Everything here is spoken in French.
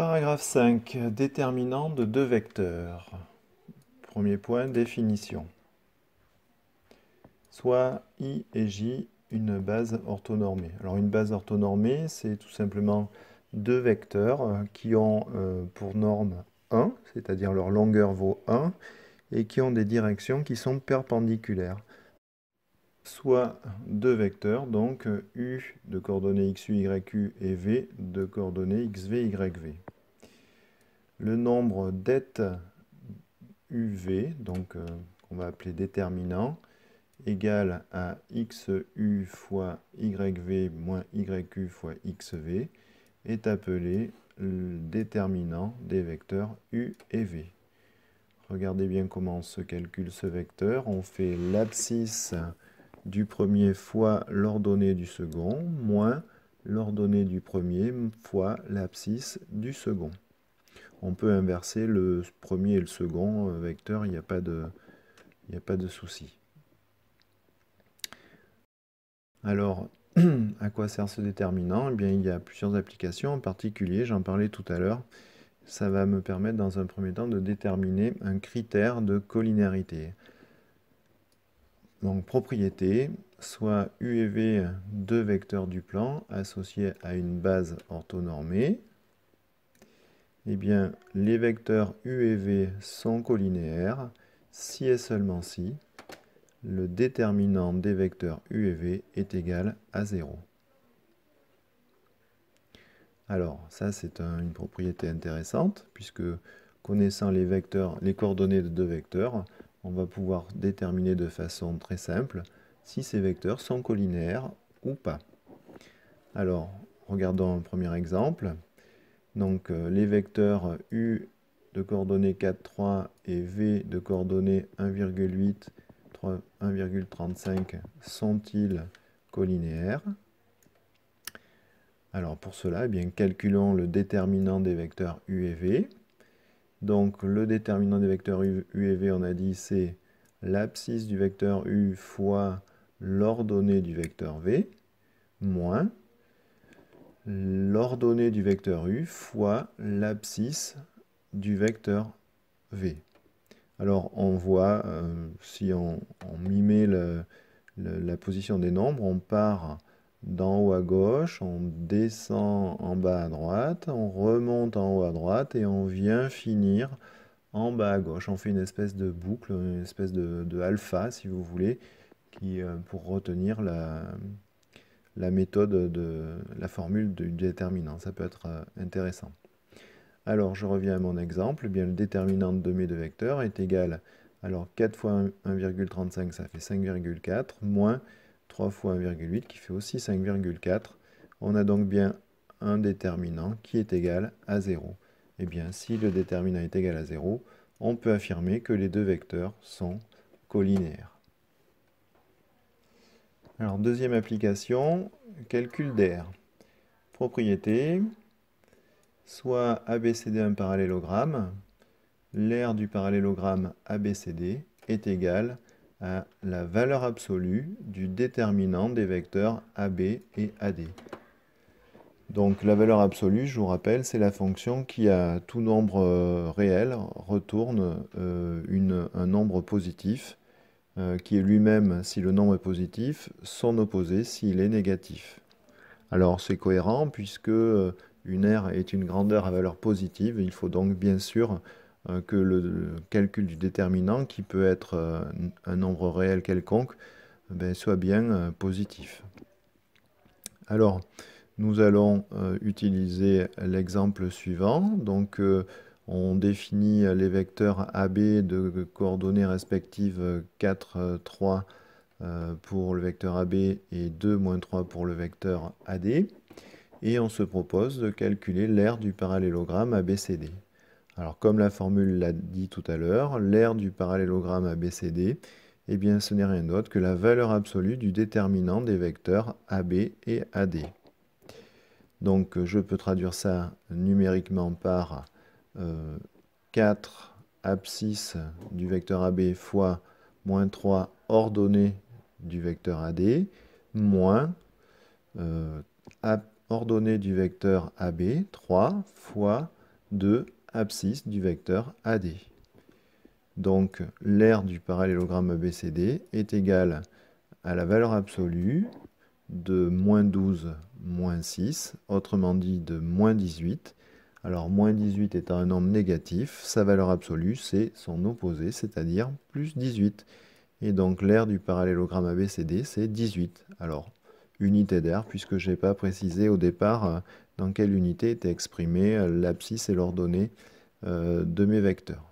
Paragraphe 5. Déterminant de deux vecteurs. Premier point, définition. Soit I et J une base orthonormée. Alors une base orthonormée, c'est tout simplement deux vecteurs qui ont pour norme 1, c'est-à-dire leur longueur vaut 1, et qui ont des directions qui sont perpendiculaires. Soit deux vecteurs, donc U de coordonnées XU, YU et V de coordonnées XV, YV. Le nombre det UV, donc qu'on va appeler déterminant, égal à XU fois YV moins YU fois XV, est appelé le déterminant des vecteurs U et V. Regardez bien comment se calcule ce vecteur. On fait l'abscisse du premier fois l'ordonnée du second, moins l'ordonnée du premier fois l'abscisse du second. On peut inverser le premier et le second vecteur, il n'y a pas de souci. Alors, à quoi sert ce déterminant? Eh bien, il y a plusieurs applications. En particulier, j'en parlais tout à l'heure, ça va me permettre dans un premier temps de déterminer un critère de collinéarité. Donc, propriété, soit U et V, deux vecteurs du plan associés à une base orthonormée. Eh bien, les vecteurs U et V sont collinéaires si et seulement si le déterminant des vecteurs U et V est égal à 0. Alors, ça c'est une propriété intéressante, puisque connaissant les vecteurs, les coordonnées de deux vecteurs, on va pouvoir déterminer de façon très simple si ces vecteurs sont collinéaires ou pas. Alors, regardons un premier exemple. Donc, les vecteurs U de coordonnées 4, 3 et V de coordonnées 1,8, 1,35 sont-ils collinéaires? Alors pour cela, eh bien, calculons le déterminant des vecteurs U et V. Donc le déterminant des vecteurs U et V, on a dit, c'est l'abscisse du vecteur U fois l'ordonnée du vecteur V, moins l'ordonnée du vecteur U fois l'abscisse du vecteur V. Alors on voit, si on mimait la position des nombres, on part d'en haut à gauche, on descend en bas à droite, on remonte en haut à droite et on vient finir en bas à gauche. On fait une espèce de boucle, une espèce de alpha, si vous voulez, pour retenir la méthode de la formule du déterminant. Ça peut être intéressant. Alors, je reviens à mon exemple. Eh bien, le déterminant de mes deux vecteurs est égal, alors 4 fois 1,35, ça fait 5,4, moins 3 fois 1,8, qui fait aussi 5,4. On a donc bien un déterminant qui est égal à 0. Eh bien, si le déterminant est égal à 0, on peut affirmer que les deux vecteurs sont collinéaires. Alors, deuxième application, calcul d'aire. Propriété, soit ABCD un parallélogramme, l'aire du parallélogramme ABCD est égale à la valeur absolue du déterminant des vecteurs AB et AD. Donc la valeur absolue, je vous rappelle, c'est la fonction qui, à tout nombre réel, retourne un nombre positif, qui est lui-même, si le nombre est positif, son opposé s'il est négatif. Alors c'est cohérent puisque une aire est une grandeur à valeur positive. Il faut donc bien sûr que le calcul du déterminant, qui peut être un nombre réel quelconque, soit bien positif. Alors, nous allons utiliser l'exemple suivant. Donc, on définit les vecteurs AB de coordonnées respectives 4, 3 pour le vecteur AB et 2, moins 3 pour le vecteur AD. Et on se propose de calculer l'aire du parallélogramme ABCD. Alors comme la formule l'a dit tout à l'heure, l'aire du parallélogramme ABCD, eh bien ce n'est rien d'autre que la valeur absolue du déterminant des vecteurs AB et AD. Donc je peux traduire ça numériquement par 4 abscisses du vecteur AB fois moins 3 ordonnées du vecteur AD, moins ordonnée du vecteur AB, 3 fois de abscisse du vecteur AD. Donc l'aire du parallélogramme ABCD est égale à la valeur absolue de moins 12, moins 6, autrement dit de moins 18. Alors moins 18 étant un nombre négatif, sa valeur absolue c'est son opposé, c'est-à-dire plus 18. Et donc l'aire du parallélogramme ABCD c'est 18. Alors unité d'aire, puisque je n'ai pas précisé au départ dans quelle unité était exprimée l'abscisse et l'ordonnée de mes vecteurs.